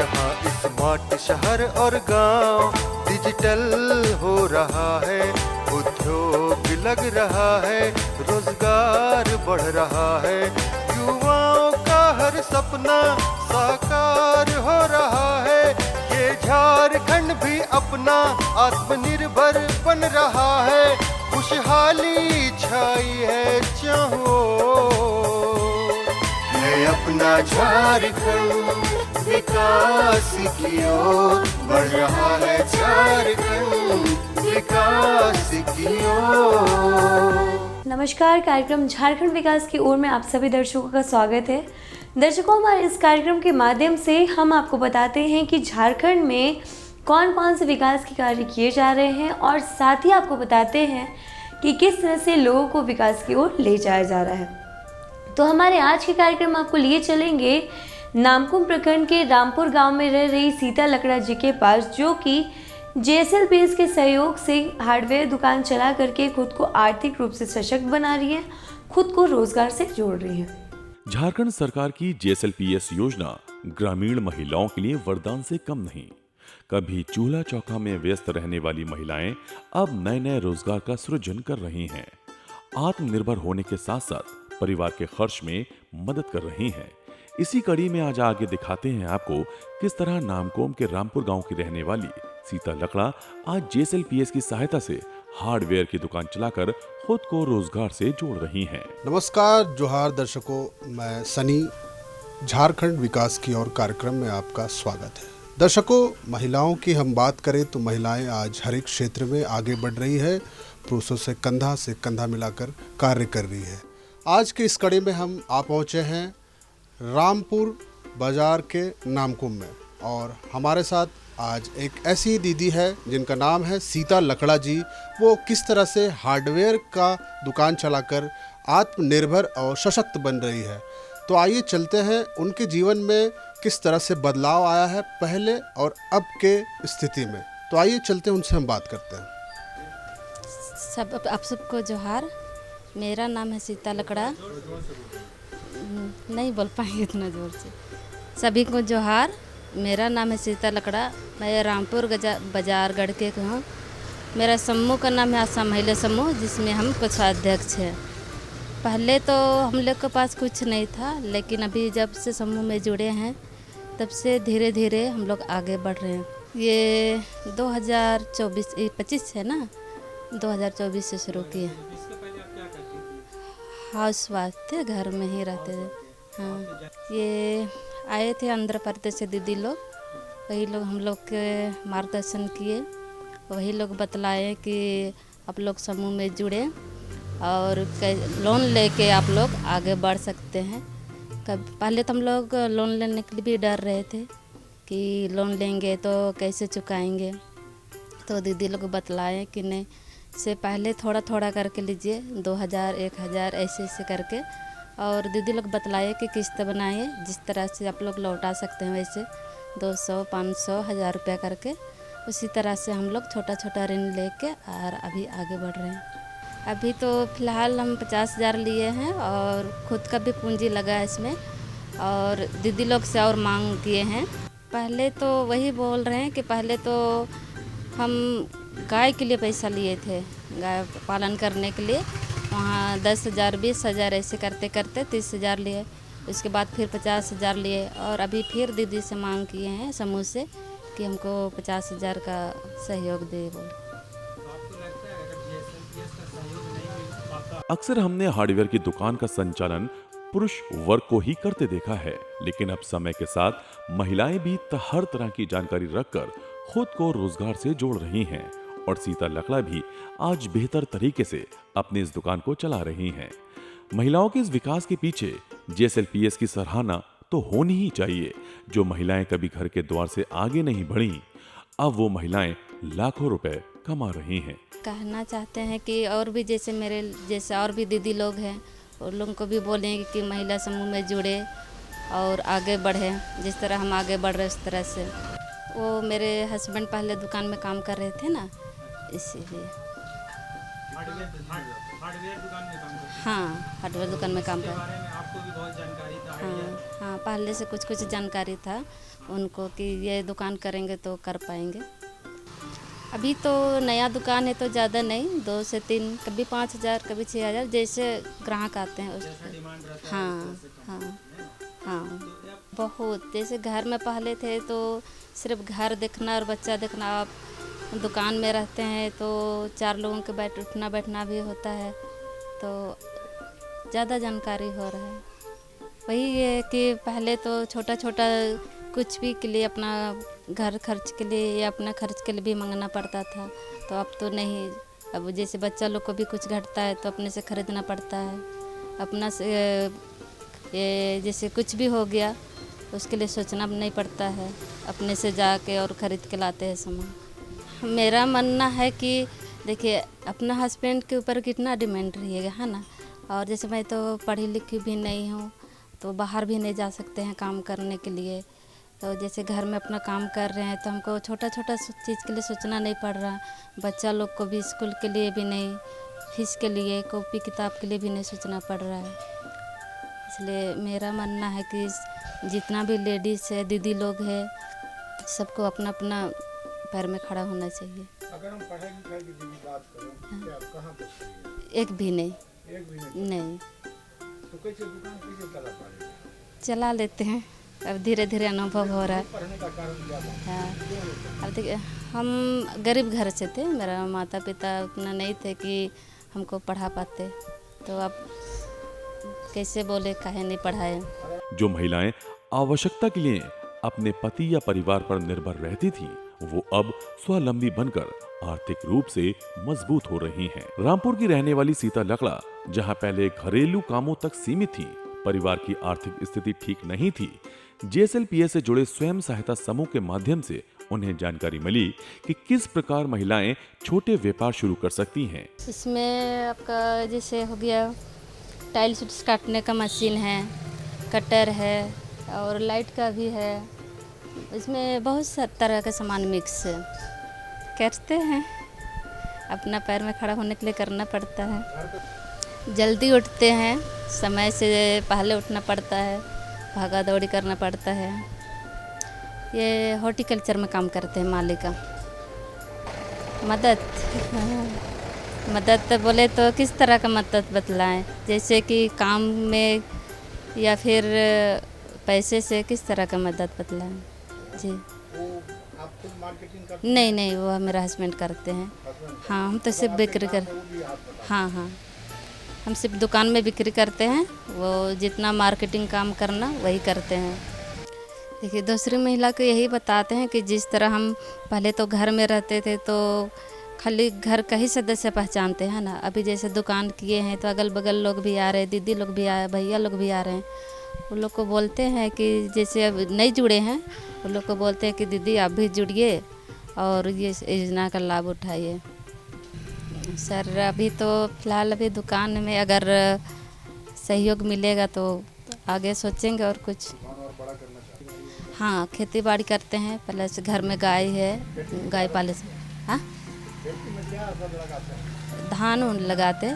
जहाँ स्मार्ट शहर और गांव डिजिटल हो रहा है, उद्योग लग रहा है, रोजगार बढ़ रहा है, युवाओं का हर सपना साकार हो रहा है। ये झारखंड भी अपना आत्मनिर्भर बन रहा है, खुशहाली छाई है चाहो है अपना झारखंड, विकास की ओर बढ़ रहा है झारखंड, विकास की ओर। नमस्कार, कार्यक्रम झारखंड विकास की ओर में आप सभी दर्शकों का स्वागत है। दर्शकों, हमारे इस कार्यक्रम के माध्यम से हम आपको बताते हैं कि झारखंड में कौन कौन से विकास के कार्य किए जा रहे हैं और साथ ही आपको बताते हैं कि किस तरह से लोगों को विकास की ओर ले जाया जा रहा है। तो हमारे आज के कार्यक्रम आपको लिए चलेंगे नामकुम प्रखंड के रामपुर गांव में रह रही सीता लकड़ा जी के पास, जो कि JSLPS के सहयोग से हार्डवेयर दुकान चला करके खुद को आर्थिक रूप से सशक्त बना रही है, खुद को रोजगार से जोड़ रही है। झारखंड सरकार की JSLPS योजना ग्रामीण महिलाओं के लिए वरदान से कम नहीं। कभी चूल्हा चौका में व्यस्त रहने वाली महिलाएं अब नए नए रोजगार का सृजन कर रही हैं। आत्मनिर्भर होने के साथ साथ परिवार के खर्च में मदद कर रही हैं। इसी कड़ी में आज आगे दिखाते हैं आपको किस तरह नामकोम के रामपुर गांव की रहने वाली सीता लकड़ा आज JSLPS की सहायता से हार्डवेयर की दुकान चलाकर खुद को रोजगार से जोड़ रही हैं। नमस्कार, जोहार दर्शकों, मैं सनी, झारखंड विकास की ओर कार्यक्रम में आपका स्वागत है। दर्शकों, महिलाओं की हम बात करें तो महिलाएं आज हर एक क्षेत्र में आगे बढ़ रही है, पुरुषों से कंधा मिलाकर कार्य कर रही है। आज के इस कड़ी में हम आ पहुंचे हैं रामपुर बाजार के नामकुम में, और हमारे साथ आज एक ऐसी दीदी है जिनका नाम है सीता लकड़ा जी। वो किस तरह से हार्डवेयर का दुकान चलाकर आत्मनिर्भर और सशक्त बन रही है। तो आइए चलते हैं उनके जीवन में किस तरह से बदलाव आया है पहले और अब के स्थिति में। तो आइए चलते हैं, उनसे हम बात करते हैं। आप सबको जोहार। मेरा नाम है सीता लकड़ा। नहीं बोल पाएंगे इतना जोर से। सभी को जोहार। मेरा नाम है सीता लकड़ा। मैं रामपुर बाजार गढ़ के हूँ। मेरा समूह का नाम है आसाम महिला समूह, जिसमें हम कोषाध्यक्ष हैं। पहले तो हम लोग के पास कुछ नहीं था, लेकिन अभी जब से समूह में जुड़े हैं तब से धीरे धीरे हम लोग आगे बढ़ रहे हैं। ये 2024-25 है ना, 2024 से शुरू किए। हाउस वाइफ थे, घर में ही रहते थे। हाँ, ये आए थे आंध्र प्रदेश से दीदी लोग, वही लोग हम लोग के मार्गदर्शन किए। वही लोग बतलाए कि आप लोग समूह में जुड़े और लोन लेके आप लोग आगे बढ़ सकते हैं। पहले तो हम लोग लोन लेने के लिए भी डर रहे थे कि लोन लेंगे तो कैसे चुकाएंगे। तो दीदी लोग बतलाए कि नहीं, से पहले थोड़ा थोड़ा करके लीजिए, 2000 1000 ऐसे ऐसे करके। और दीदी लोग बतलाए कि किस्त बनाइए, जिस तरह से आप लोग लौटा सकते हैं वैसे 200 500 1000 रुपया करके। उसी तरह से हम लोग छोटा छोटा ऋण लेके और अभी आगे बढ़ रहे हैं। अभी तो फ़िलहाल हम 50,000 लिए हैं और ख़ुद का भी पूंजी लगा है इसमें, और दीदी लोग से और मांग किए हैं। पहले तो वही बोल रहे हैं कि पहले तो हम गाय के लिए पैसा लिए थे, गाय पालन करने के लिए। वहाँ 10,000 20,000 ऐसे करते करते 30,000 लिए। उसके बाद फिर 50,000 लिए, और अभी फिर दीदी से मांग किए हैं समूह से कि हमको 50,000 का सहयोग दे बोले। अक्सर हमने हार्डवेयर की दुकान का संचालन पुरुष वर्ग को ही करते देखा है, लेकिन अब समय के साथ महिलाएं भी हर तरह की जानकारी रखकर खुद को रोजगार से जोड़ रही हैं, और सीता लकड़ा भी आज बेहतर तरीके से अपनी इस दुकान को चला रही हैं। महिलाओं के इस विकास के पीछे JSLPS की सराहना तो होनी ही चाहिए। जो महिलाएं कभी घर के द्वार से आगे नहीं बढ़ी, अब वो महिलाएं लाखों रुपए कमा रही हैं। कहना चाहते हैं कि और भी जैसे मेरे जैसे और भी दीदी लोग हैं, उन लोगों को भी बोलेंगे कि महिला समूह में जुड़े और आगे बढ़े, जिस तरह हम आगे बढ़ रहे उस तरह से। वो मेरे हस्बैंड पहले दुकान में काम कर रहे थे ना, इसीलिए। हाँ, हार्डवेयर दुकान में काम कर रहे हैं। आपको भी बहुत जानकारी था, हाँ आइडिया। हाँ, पहले से कुछ कुछ जानकारी था उनको कि ये दुकान करेंगे तो कर पाएंगे। अभी तो नया दुकान है तो ज़्यादा नहीं, 2 से 3, कभी 5,000 कभी 6,000, जैसे ग्राहक आते हैं उस जैसा डिमांड रहता है हाँ वैसे कम। हाँ हाँ, बहुत। जैसे घर में पहले थे तो सिर्फ घर देखना और बच्चा देखना, आप दुकान में रहते हैं तो 4 लोगों के उठना बैठना भी होता है, तो ज़्यादा जानकारी हो रहा है। वही है कि पहले तो छोटा छोटा कुछ भी के लिए अपना घर खर्च के लिए या अपना खर्च के लिए भी मांगना पड़ता था, तो अब तो नहीं। अब जैसे बच्चा लोग को भी कुछ घटता है तो अपने से खरीदना पड़ता है, अपना से ये जैसे कुछ भी हो गया उसके लिए सोचना नहीं पड़ता है, अपने से जाके और ख़रीद के लाते हैं सामान। मेरा मानना है कि देखिए अपना हस्बैंड के ऊपर कितना डिमांड रहिएगा, है ना। और जैसे मैं तो पढ़ी लिखी भी नहीं हूँ तो बाहर भी नहीं जा सकते हैं काम करने के लिए, तो जैसे घर में अपना काम कर रहे हैं तो हमको छोटा छोटा चीज़ के लिए सोचना नहीं पड़ रहा। बच्चा लोग को भी स्कूल के लिए भी नहीं, फीस के लिए, कॉपी किताब के लिए भी नहीं सोचना पड़ रहा है। इसलिए मेरा मानना है कि जितना भी लेडीज़ है, दीदी लोग है, सबको अपना अपना पैर में खड़ा होना चाहिए। अगर हम पढ़ाई लिखाई की बात करें तो आप कहाँ तक पढ़े? एक भी नहीं। एक भी नहीं। नहीं, तो कैसे दुकान कैसे चला पाए? चला लेते हैं, अब धीरे धीरे अनुभव हो रहा है। पढ़ने का कारण क्या था? हाँ, अब देखिए हम गरीब घर से थे, मेरा माता पिता उतना नहीं थे कि हमको पढ़ा पाते, तो अब कैसे बोले काहे नहीं पढ़ाए। जो महिलाएं आवश्यकता के लिए अपने पति या परिवार पर निर्भर रहती थीं, वो अब स्वावलंबी बनकर आर्थिक रूप से मजबूत हो रही हैं। रामपुर की रहने वाली सीता लकड़ा जहां पहले घरेलू कामों तक सीमित थी, परिवार की आर्थिक स्थिति ठीक नहीं थी, जेएसएलपीएस से जुड़े स्वयं सहायता समूह के माध्यम से उन्हें जानकारी मिली कि किस प्रकार महिलाएं छोटे व्यापार शुरू कर सकती हैं। इसमें आपका जैसे हो गया टाइल्स काटने का मशीन है, कटर है और लाइट का भी है। इसमें बहुत सा तरह का सामान मिक्स करते हैं, अपना पैर में खड़ा होने के लिए करना पड़ता है। जल्दी उठते हैं, समय से पहले उठना पड़ता है, भागा दौड़ी करना पड़ता है। ये हॉर्टिकल्चर में काम करते हैं मालिक का। मदद बोले तो किस तरह का मदद बतलाएं, जैसे कि काम में या फिर पैसे से किस तरह का मदद बतलाएं जी। आप खुद मार्केटिंग कर? नहीं, वो मेरा हस्बैंड करते हैं। हाँ, हम तो सिर्फ बिक्री कर, हाँ, हम सिर्फ दुकान में बिक्री करते हैं, वो जितना मार्केटिंग काम करना वही करते हैं। देखिए दूसरी महिला को यही बताते हैं कि जिस तरह हम पहले तो घर में रहते थे तो खाली घर का ही सदस्य पहचानते हैं ना, अभी जैसे दुकान किए हैं तो अगल बगल लोग भी आ रहे हैं, दीदी लोग भी आ, भैया लोग भी आ रहे हैं। उन लोग को बोलते हैं कि जैसे अब नहीं जुड़े हैं, उन लोग को बोलते हैं कि दीदी आप भी जुड़िए और ये योजना का लाभ उठाइए। सर अभी तो फ़िलहाल अभी दुकान में अगर सहयोग मिलेगा तो आगे सोचेंगे और कुछ। हाँ, खेती बाड़ी करते हैं, पहले से घर में गाय है, गाय पाले से। हाँ, धान लगाते,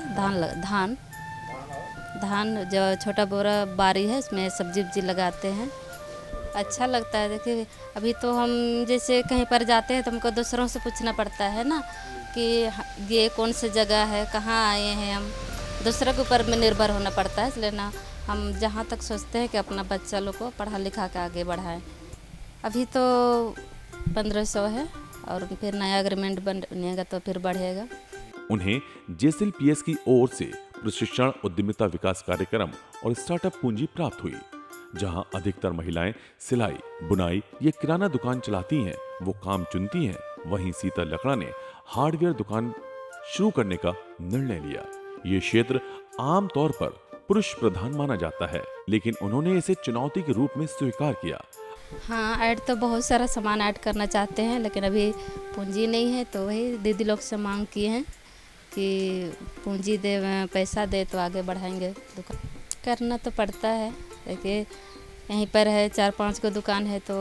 धान जो छोटा बोरा बारी है इसमें सब्जी वब्जी लगाते हैं, अच्छा लगता है। देखिए अभी तो हम जैसे कहीं पर जाते हैं तो हमको दूसरों से पूछना पड़ता है ना कि ये कौन सी जगह है, कहाँ आए हैं, हम दूसरे के ऊपर में निर्भर होना पड़ता है। इसलिए ना हम जहाँ तक सोचते हैं कि अपना बच्चा लोग को पढ़ा लिखा के आगे बढ़ाएं। अभी तो 1500 है और फिर नया एग्रीमेंट बनेगा तो फिर बढ़ेगा। उन्हें जेएसएलपीएस की ओर से प्रशिक्षण, उद्यमिता विकास कार्यक्रम और स्टार्टअप पूंजी प्राप्त हुई। जहां अधिकतर महिलाएं सिलाई, बुनाई या किराना दुकान चलाती हैं, वो काम चुनती हैं, वहीं सीता लकड़ा ने हार्डवेयर दुकान शुरू करने का निर्णय लिया। ये क्षेत्र आमतौर पर पुरुष प्रधान माना जाता है, लेकिन उन्होंने इसे चुनौती के रूप में स्वीकार किया। हाँ, ऐड तो बहुत सारा सामान ऐड करना चाहते हैं, लेकिन अभी पूंजी नहीं है, तो वही दीदी लोग से मांग किए हैं कि पूंजी दे, पैसा दे तो आगे बढ़ाएंगे दुकान। करना तो पड़ता है, देखिए यहीं पर है 4-5 को दुकान है तो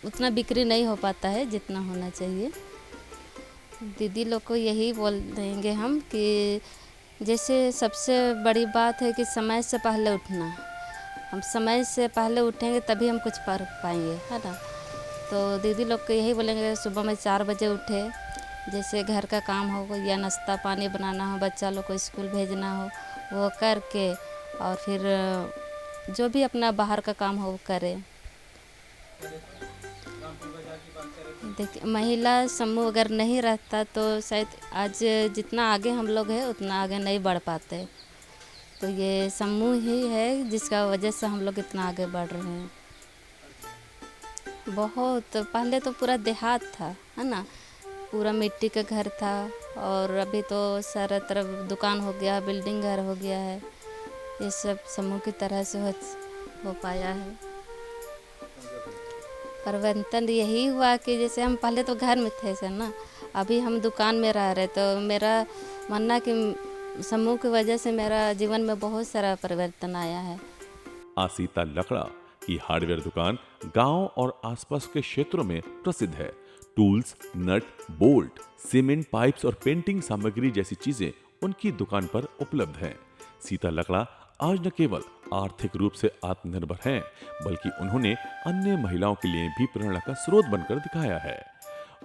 उतना बिक्री नहीं हो पाता है जितना होना चाहिए। दीदी लोग को यही बोल देंगे हम कि जैसे सबसे बड़ी बात है कि समय से पहले उठना। हम समय से पहले उठेंगे तभी हम कुछ कर पाएंगे, है ना। तो दीदी लोग को यही बोलेंगे सुबह में 4 बजे उठे, जैसे घर का काम हो या नाश्ता पानी बनाना हो, बच्चा लोग को स्कूल भेजना हो, वो करके और फिर जो भी अपना बाहर का काम हो वो करें। देखिए, महिला समूह अगर नहीं रहता तो शायद आज जितना आगे हम लोग हैं उतना आगे नहीं बढ़ पाते। तो ये समूह ही है जिसका वजह से हम लोग इतना आगे बढ़ रहे हैं। बहुत पहले तो पूरा देहात था, है ना, पूरा मिट्टी का घर था, और अभी तो सारा तरफ दुकान हो गया, बिल्डिंग घर हो गया है। ये सब समूह की तरह से हो पाया है। परिवर्तन यही हुआ कि जैसे हम पहले तो घर में थे सर ना, अभी हम दुकान में रह रहे, तो मेरा मानना कि समूह की वजह से मेरा जीवन में बहुत सारा परिवर्तन आया है। आसीता लकड़ा की हार्डवेयर दुकान गांव और आसपास के क्षेत्रों में प्रसिद्ध है। टूल्स, नट, बोल्ट, सीमेंट पाइप्स और पेंटिंग सामग्री जैसी चीजें उनकी दुकान पर उपलब्ध हैं। सीता लकड़ा आज न केवल आर्थिक रूप से आत्मनिर्भर हैं, बल्कि उन्होंने अन्य महिलाओं के लिए भी प्रेरणा का स्रोत बनकर दिखाया है।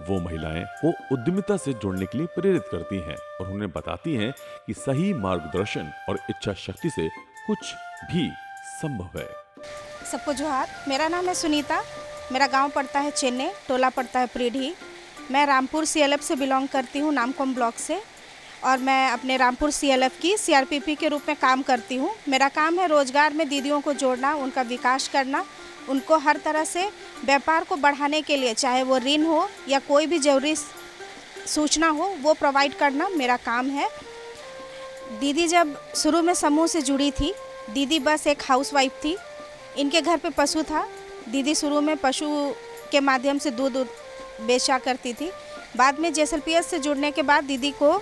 वो महिलाएं को उद्यमिता से जुड़ने के लिए प्रेरित करती हैं और उन्हें बताती हैं कि सही मार्गदर्शन और इच्छा शक्ति से कुछ भी संभव है। सबको जोहार। मेरा नाम है सुनीता। मेरा गांव पड़ता है चेन्नई, टोला पड़ता है प्रीढ़ी। मैं रामपुर CLF से बिलोंग करती हूँ, नामकोम ब्लॉक से, और मैं अपने रामपुर CLF की CRPP के रूप में काम करती हूँ। मेरा काम है रोजगार में दीदियों को जोड़ना, उनका विकास करना, उनको हर तरह से व्यापार को बढ़ाने के लिए, चाहे वो ऋण हो या कोई भी जरूरी सूचना हो, वो प्रोवाइड करना मेरा काम है। दीदी जब शुरू में समूह से जुड़ी थी, दीदी बस एक हाउसवाइफ थी। इनके घर पे पशु था। दीदी शुरू में पशु के माध्यम से दूध बेचा करती थी। बाद में JSLPS से जुड़ने के बाद दीदी को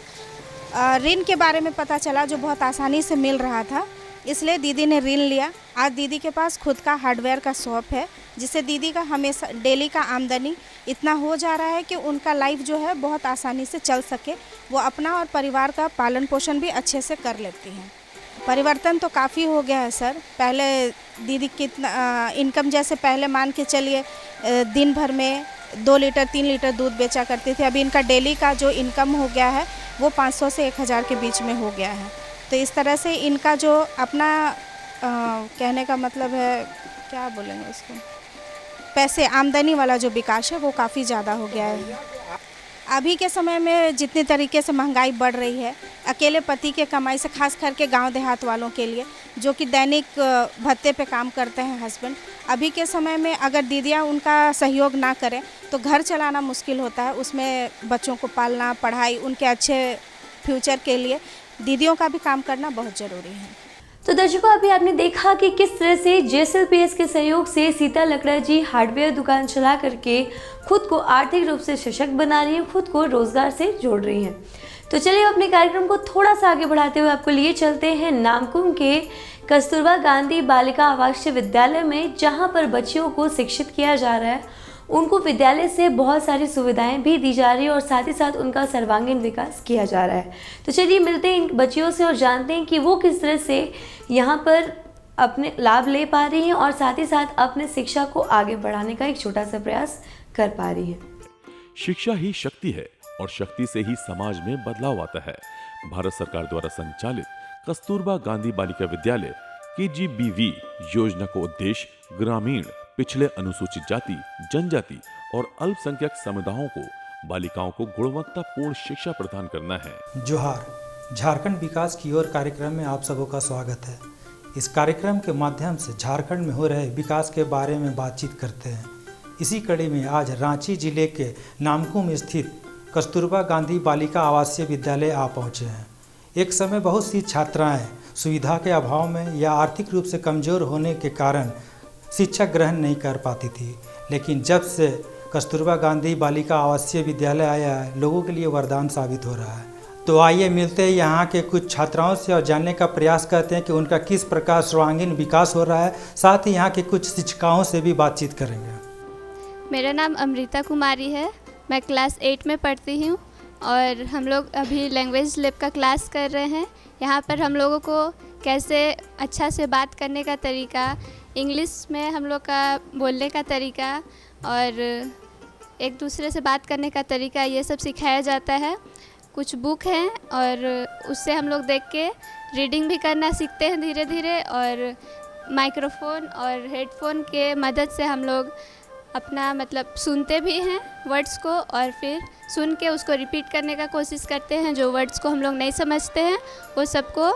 ऋण के बारे में पता चला, जो बहुत आसानी से मिल रहा था, इसलिए दीदी ने ऋण लिया। आज दीदी के पास खुद का हार्डवेयर का शॉप है, जिससे दीदी का हमेशा डेली का आमदनी इतना हो जा रहा है कि उनका लाइफ जो है बहुत आसानी से चल सके। वो अपना और परिवार का पालन पोषण भी अच्छे से कर लेती हैं। परिवर्तन तो काफ़ी हो गया है सर। पहले दीदी कितना इनकम, जैसे पहले मान के चलिए दिन भर में 2 लीटर 3 लीटर दूध बेचा करते थे। अभी इनका डेली का जो इनकम हो गया है वो 500 से 1000 के बीच में हो गया है। तो इस तरह से इनका जो अपना कहने का मतलब है, क्या बोलेंगे इसको, पैसे आमदनी वाला जो विकास है वो काफ़ी ज़्यादा हो गया है। अभी के समय में जितनी तरीके से महंगाई बढ़ रही है, अकेले पति के कमाई से, खास करके गांव देहात वालों के लिए जो कि दैनिक भत्ते पे काम करते हैं हस्बैंड, अभी के समय में अगर दीदियां उनका सहयोग ना करें तो घर चलाना मुश्किल होता है। उसमें बच्चों को पालना, पढ़ाई, उनके अच्छे फ्यूचर के लिए दीदियों का भी काम करना बहुत ज़रूरी है। तो दर्शकों, अभी आपने देखा कि किस तरह से JSLPS के सहयोग से सीता लकड़ा जी हार्डवेयर दुकान चला करके खुद को आर्थिक रूप से सशक्त बना रही हैं, खुद को रोजगार से जोड़ रही हैं। तो चलिए अपने कार्यक्रम को थोड़ा सा आगे बढ़ाते हुए आपको लिए चलते हैं नामकुम के कस्तूरबा गांधी बालिका आवासीय विद्यालय में, जहां पर बच्चियों को शिक्षित किया जा रहा है। उनको विद्यालय से बहुत सारी सुविधाएं भी दी जा रही है और साथ ही साथ उनका सर्वांगीण विकास किया जा रहा है। तो चलिए मिलते हैं इन बच्चियों से और जानते हैं कि वो किस तरह से यहाँ पर अपने लाभ ले पा रही हैं और साथ ही साथ अपने शिक्षा को आगे बढ़ाने का एक छोटा सा प्रयास कर पा रही हैं। शिक्षा ही शक्ति है और शक्ति से ही समाज में बदलाव आता है। भारत सरकार द्वारा संचालित कस्तूरबा गांधी बालिका विद्यालय KGBV योजना का उद्देश्य ग्रामीण, पिछड़े, अनुसूचित जाति, जनजाति और अल्पसंख्यक समुदायों को, बालिकाओं को गुणवत्तापूर्ण शिक्षा प्रदान करना है। जोहार। झारखंड विकास की ओर कार्यक्रम में आप सबों का स्वागत है। इस कार्यक्रम के माध्यम से झारखंड में हो रहे विकास के बारे में बातचीत करते हैं। इसी कड़ी में आज रांची जिले के नामकुम स्थित कस्तूरबा गांधी बालिका आवासीय विद्यालय आ पहुँचे हैं। एक समय बहुत सी छात्राएं सुविधा के अभाव में या आर्थिक रूप से कमज़ोर होने के कारण शिक्षा ग्रहण नहीं कर पाती थी, लेकिन जब से कस्तूरबा गांधी बालिका आवासीय विद्यालय आया है, लोगों के लिए वरदान साबित हो रहा है। तो आइए मिलते हैं यहाँ के कुछ छात्राओं से और जानने का प्रयास करते हैं कि उनका किस प्रकार सर्वांगीण विकास हो रहा है। साथ ही यहाँ के कुछ शिक्षिकाओं से भी बातचीत करेंगे। मेरा नाम अमृता कुमारी है। मैं क्लास 8 में पढ़ती हूँ और हम लोग अभी लैंग्वेज लैब का क्लास कर रहे हैं। यहाँ पर हम लोगों को कैसे अच्छा से बात करने का तरीका, इंग्लिश में हम लोग का बोलने का तरीका और एक दूसरे से बात करने का तरीका, ये सब सिखाया जाता है। कुछ बुक हैं और उससे हम लोग देख के रीडिंग भी करना सीखते हैं धीरे धीरे, और माइक्रोफोन और हेडफोन के मदद से हम लोग अपना मतलब सुनते भी हैं वर्ड्स को, और फिर सुन के उसको रिपीट करने का कोशिश करते हैं। जो वर्ड्स को हम लोग नहीं समझते हैं वो सबको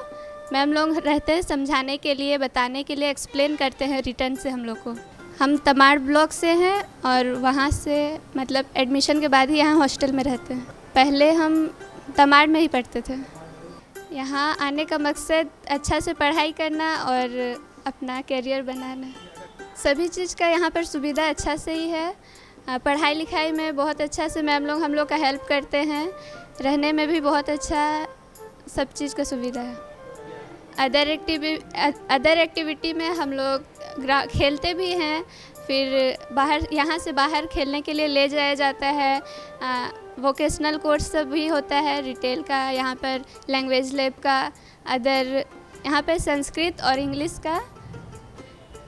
मैम लोग रहते हैं समझाने के लिए, बताने के लिए, एक्सप्लेन करते हैं रिटर्न से हम लोग को। हम तमाड़ ब्लॉक से हैं और वहाँ से मतलब एडमिशन के बाद ही यहाँ हॉस्टल में रहते हैं। पहले हम तमाड़ में ही पढ़ते थे। यहाँ आने का मकसद अच्छा से पढ़ाई करना और अपना करियर बनाना। सभी चीज़ का यहाँ पर सुविधा अच्छा से ही है। पढ़ाई लिखाई में बहुत अच्छा से मैम लोग हम लोग का हेल्प करते हैं। रहने में भी बहुत अच्छा सब चीज़ का सुविधा है। अदर एक्टिविटी में हम लोग खेलते भी हैं, फिर बाहर यहाँ से बाहर खेलने के लिए ले जाया जाता है। वोकेशनल कोर्स सब भी होता है, रिटेल का, यहाँ पर लैंग्वेज लैब का, अदर यहाँ पर संस्कृत और इंग्लिश का।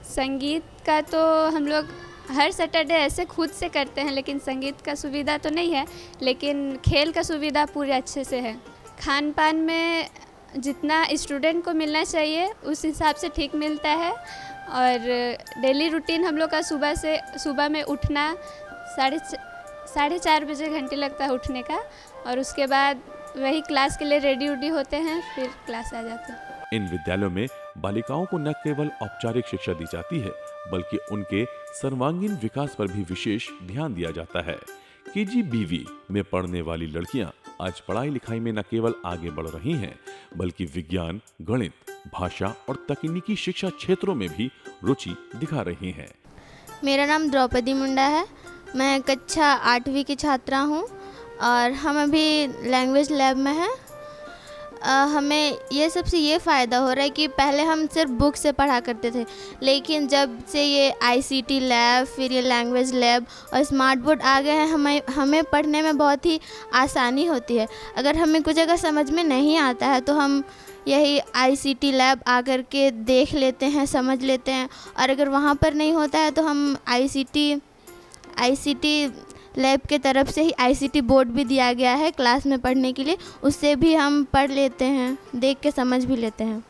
संगीत का तो हम लोग हर सैटरडे ऐसे खुद से करते हैं, लेकिन संगीत का सुविधा तो नहीं है, लेकिन खेल का सुविधा पूरे अच्छे से है। खान पान में जितना स्टूडेंट को मिलना चाहिए उस हिसाब से ठीक मिलता है। और डेली रूटीन हम लोग का सुबह में उठना 4:30 बजे घंटे लगता है उठने का, और उसके बाद वही क्लास के लिए रेडी उडी होते हैं, फिर क्लास आ जाते हैं। इन विद्यालयों में बालिकाओं को न केवल औपचारिक शिक्षा दी जाती है, बल्कि उनके सर्वांगीण विकास पर भी विशेष ध्यान दिया जाता है। KGBV में पढ़ने वाली लड़कियां आज पढ़ाई लिखाई में न केवल आगे बढ़ रही हैं, बल्कि विज्ञान, गणित, भाषा और तकनीकी शिक्षा क्षेत्रों में भी रुचि दिखा रही हैं। मेरा नाम द्रौपदी मुंडा है। मैं कक्षा 8वीं की छात्रा हूँ और हम अभी लैंग्वेज लैब में हैं। हमें ये सबसे ये फ़ायदा हो रहा है कि पहले हम सिर्फ बुक से पढ़ा करते थे, लेकिन जब से ये ICT लैब, फिर ये लैंग्वेज लैब और स्मार्ट बोर्ड आ गए हैं, हमें पढ़ने में बहुत ही आसानी होती है। अगर हमें कुछ अगर समझ में नहीं आता है तो हम यही ICT लैब आकर के देख लेते हैं, समझ लेते हैं, और अगर वहाँ पर नहीं होता है तो हम ICT लैब के तरफ से ही ICT बोर्ड भी दिया गया है क्लास में पढ़ने के लिए, उससे भी हम पढ़ लेते हैं, देख के समझ भी लेते हैं।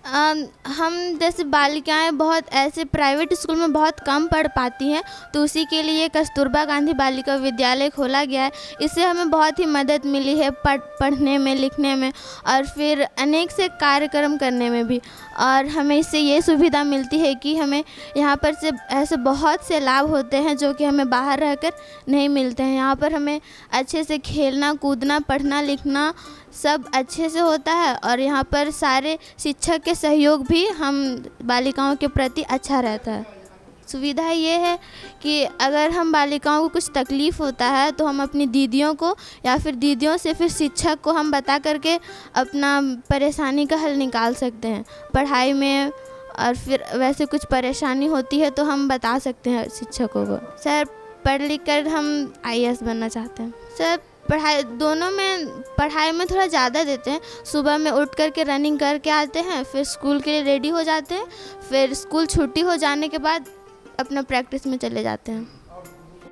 हम जैसे बालिकाएं बहुत ऐसे प्राइवेट स्कूल में बहुत कम पढ़ पाती हैं, तो उसी के लिए कस्तूरबा गांधी बालिका विद्यालय खोला गया है। इससे हमें बहुत ही मदद मिली है पढ़ने में, लिखने में, और फिर अनेक से कार्यक्रम करने में भी। और हमें इससे ये सुविधा मिलती है कि हमें यहाँ पर से ऐसे बहुत से लाभ होते हैं जो कि हमें बाहर रहकर नहीं मिलते हैं। यहाँ पर हमें अच्छे से खेलना, कूदना, पढ़ना, लिखना सब अच्छे से होता है, और यहाँ पर सारे शिक्षक के सहयोग भी हम बालिकाओं के प्रति अच्छा रहता है। सुविधा ये है कि अगर हम बालिकाओं को कुछ तकलीफ़ होता है तो हम अपनी दीदियों को या फिर दीदियों से फिर शिक्षक को हम बता करके अपना परेशानी का हल निकाल सकते हैं पढ़ाई में, और फिर वैसे कुछ परेशानी होती है तो हम बता सकते हैं शिक्षकों को। सर, पढ़ लिख कर हम IAS बनना चाहते हैं। सर, पढ़ाई में थोड़ा ज़्यादा देते हैं। सुबह में उठ कर के रनिंग करके आते हैं, फिर स्कूल के लिए रेडी हो जाते हैं, फिर स्कूल छुट्टी हो जाने के बाद अपना प्रैक्टिस में चले जाते हैं।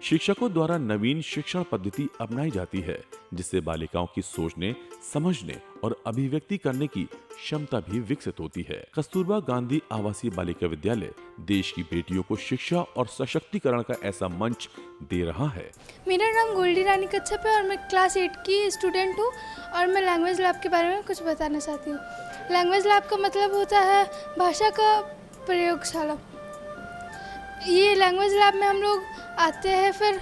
शिक्षकों द्वारा नवीन शिक्षण पद्धति अपनाई जाती है, जिससे बालिकाओं की सोचने, समझने और अभिव्यक्ति करने की क्षमता भी विकसित होती है। कस्तूरबा गांधी आवासीय बालिका विद्यालय देश की बेटियों को शिक्षा और सशक्तिकरण का ऐसा मंच दे रहा है। मेरा नाम गोल्डी रानी कच्छप है और मैं क्लास 8 की स्टूडेंट हूँ, और मैं लैंग्वेज लैब के बारे में कुछ बताना चाहती हूँ। लैंग्वेज लैब का मतलब होता है भाषा का प्रयोगशाला। ये लैंग्वेज लैब में हम लोग आते हैं, फिर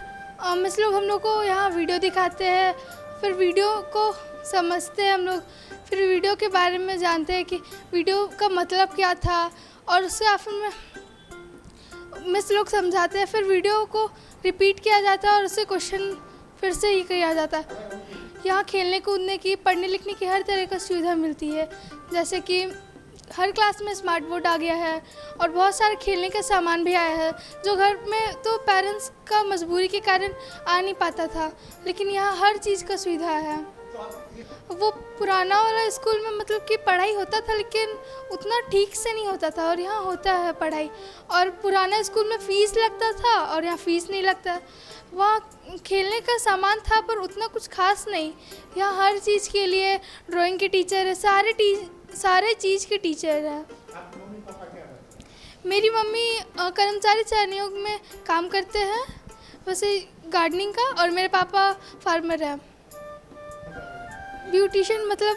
मिस लोग हम लोग को यहाँ वीडियो दिखाते हैं, फिर वीडियो को समझते हैं हम लोग, फिर वीडियो के बारे में जानते हैं कि वीडियो का मतलब क्या था, और उससे आखिर में मिस लोग समझाते हैं, फिर वीडियो को रिपीट किया जाता है और उससे क्वेश्चन फिर से ही किया जाता है। यहाँ खेलने कूदने की, पढ़ने लिखने की हर तरह का सुविधा मिलती है, जैसे कि हर क्लास में स्मार्ट बोर्ड आ गया है और बहुत सारे खेलने का सामान भी आया है, जो घर में तो पेरेंट्स का मजबूरी के कारण आ नहीं पाता था, लेकिन यहाँ हर चीज़ का सुविधा है। वो पुराना वाला स्कूल में मतलब कि पढ़ाई होता था लेकिन उतना ठीक से नहीं होता था, और यहाँ होता है पढ़ाई। और पुराना स्कूल में फ़ीस लगता था और यहाँ फ़ीस नहीं लगता। वहाँ खेलने का सामान था पर उतना कुछ खास नहीं। यहाँ हर चीज़ के लिए ड्राइंग के टीचर है, सारे चीज़ के टीचर है। मेरी मम्मी कर्मचारी चयन आयोग में काम करते हैं, वैसे गार्डनिंग का, और मेरे पापा फार्मर हैं। ब्यूटिशियन मतलब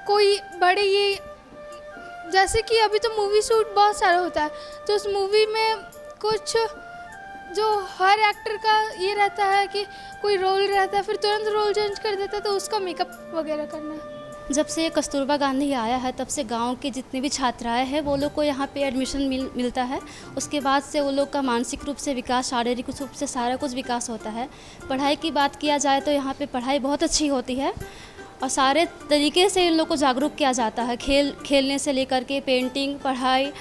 कोई बड़े ये, जैसे कि अभी तो मूवी शूट बहुत सारा होता है, तो उस मूवी में कुछ जो हर एक्टर का ये रहता है कि कोई रोल रहता है फिर तुरंत रोल चेंज कर देता है, तो उसका मेकअप वगैरह करना है। जब से कस्तूरबा गांधी आया है तब से गांव के जितने भी छात्राएं हैं वो लोग को यहाँ पे एडमिशन मिलता है। उसके बाद से वो लोग का मानसिक रूप से विकास, शारीरिक रूप से सारा कुछ विकास होता है। पढ़ाई की बात किया जाए तो यहाँ पे पढ़ाई बहुत अच्छी होती है और सारे तरीके से इन लोग को जागरूक किया जाता है। खेलने से लेकर के पेंटिंग, पढ़ाई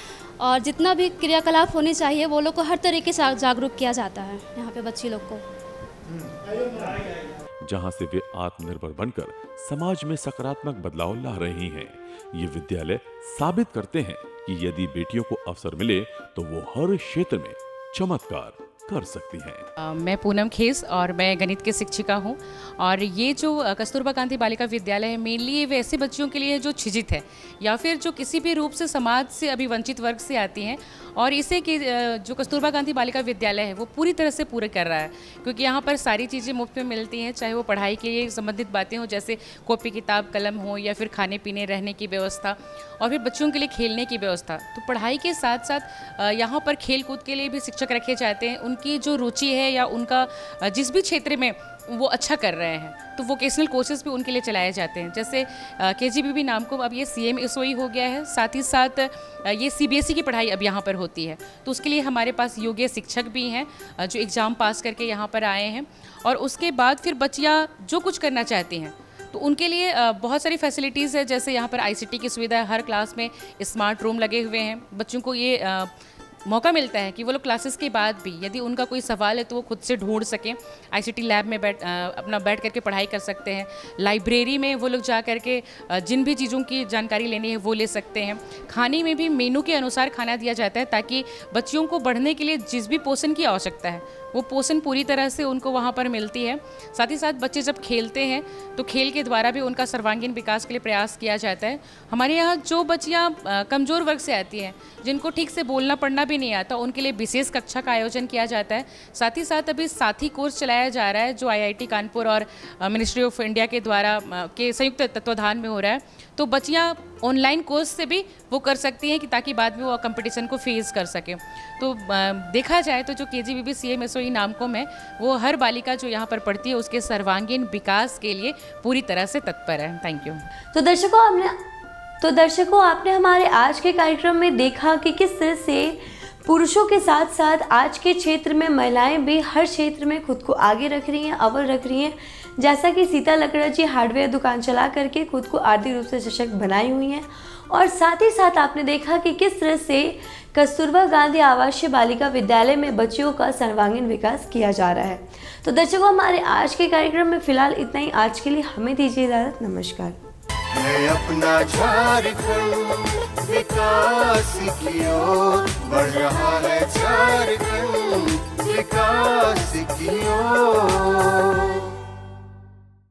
और जितना भी क्रियाकलाप होनी चाहिए वो लोग को हर तरीके से जागरूक किया जाता है यहाँ पे बच्ची लोग को। जहां से वे आत्मनिर्भर बनकर समाज में सकारात्मक बदलाव ला रही हैं। ये विद्यालय साबित करते हैं कि यदि बेटियों को अवसर मिले तो वो हर क्षेत्र में चमत्कार कर सकती हैं। मैं पूनम खेस और मैं गणित की शिक्षिका हूँ। और ये जो कस्तूरबा गांधी बालिका विद्यालय है, मेनली ये वैसे बच्चियों के लिए जो छिजित है या फिर जो किसी भी रूप से समाज से अभी वंचित वर्ग से आती हैं, और इसे कि जो कस्तूरबा गांधी बालिका विद्यालय है वो पूरी तरह से पूरा कर रहा है, क्योंकि यहाँ पर सारी चीज़ें मुफ्त में मिलती हैं, चाहे वो पढ़ाई के लिए संबंधित बातें हो जैसे कॉपी किताब कलम हो या फिर खाने पीने रहने की व्यवस्था, और फिर बच्चों के लिए खेलने की व्यवस्था। तो पढ़ाई के साथ साथ यहाँ पर खेल कूद के लिए भी शिक्षक रखे जाते हैं। उनकी जो रुचि है या उनका जिस भी क्षेत्र में वो अच्छा कर रहे हैं तो वोकेशनल कोर्सेज भी उनके लिए चलाए जाते हैं। जैसे KGBB नाम को अब ये CMSOE हो गया है, साथ ही साथ ये CBSE की पढ़ाई अब यहाँ पर होती है। तो उसके लिए हमारे पास योग्य शिक्षक भी हैं जो एग्ज़ाम पास करके यहाँ पर आए हैं, और उसके बाद फिर बच्चियाँ जो कुछ करना चाहती हैं तो उनके लिए बहुत सारी फैसिलिटीज़ है। जैसे यहाँ पर ICT की सुविधा है, हर क्लास में स्मार्ट रूम लगे हुए हैं। बच्चों को ये मौका मिलता है कि वो लोग क्लासेस के बाद भी यदि उनका कोई सवाल है तो वो खुद से ढूंढ सकें। ICT लैब में अपना बैठ करके पढ़ाई कर सकते हैं। लाइब्रेरी में वो लोग जा करके जिन भी चीज़ों की जानकारी लेनी है वो ले सकते हैं। खाने में भी मेनू के अनुसार खाना दिया जाता है ताकि बच्चियों को बढ़ने के लिए जिस भी पोषण की आवश्यकता है वो पोषण पूरी तरह से उनको वहाँ पर मिलती है। साथ ही साथ बच्चे जब खेलते हैं तो खेल के द्वारा भी उनका सर्वांगीण विकास के लिए प्रयास किया जाता है। हमारे यहाँ जो बच्चियाँ कमज़ोर वर्ग से आती हैं, जिनको ठीक से बोलना पढ़ना भी नहीं आता, उनके लिए विशेष कक्षा का आयोजन किया जाता है। साथ ही साथ अभी साथी कोर्स चलाया जा रहा है जो IIT कानपुर और मिनिस्ट्री ऑफ इंडिया के द्वारा के संयुक्त तत्वाधान में हो रहा है। तो बच्चियाँ ऑनलाइन कोर्स से भी वो कर सकती हैं कि ताकि बाद में वो कंपटीशन को फेस कर सकें। तो देखा जाए तो जो KGBB CMSOE नामकुम है वो हर बालिका जो यहाँ पर पढ़ती है उसके सर्वांगीण विकास के लिए पूरी तरह से तत्पर है। Thank you. तो दर्शकों आपने हमारे आज के कार्यक्रम में देखा कि किस तरह से पुरुषों के साथ साथ आज के क्षेत्र में महिलाएं भी हर क्षेत्र में खुद को आगे रख रही हैं, अव्वल रख रही हैं। जैसा कि सीता लकड़ा जी हार्डवेयर दुकान चला करके खुद को आर्थिक रूप से सशक्त बनाई हुई हैं, और साथ ही साथ आपने देखा कि किस तरह से कस्तूरबा गांधी आवासीय बालिका विद्यालय में बच्चियों का सर्वांगीण विकास किया जा रहा है। तो दर्शकों हमारे आज के कार्यक्रम में फिलहाल इतना ही। आज के लिए हमें दीजिए इजाजत। नमस्कार। है अपना झारखंड विकास की ओर बढ़ रहा है, झारखंड विकास की ओर।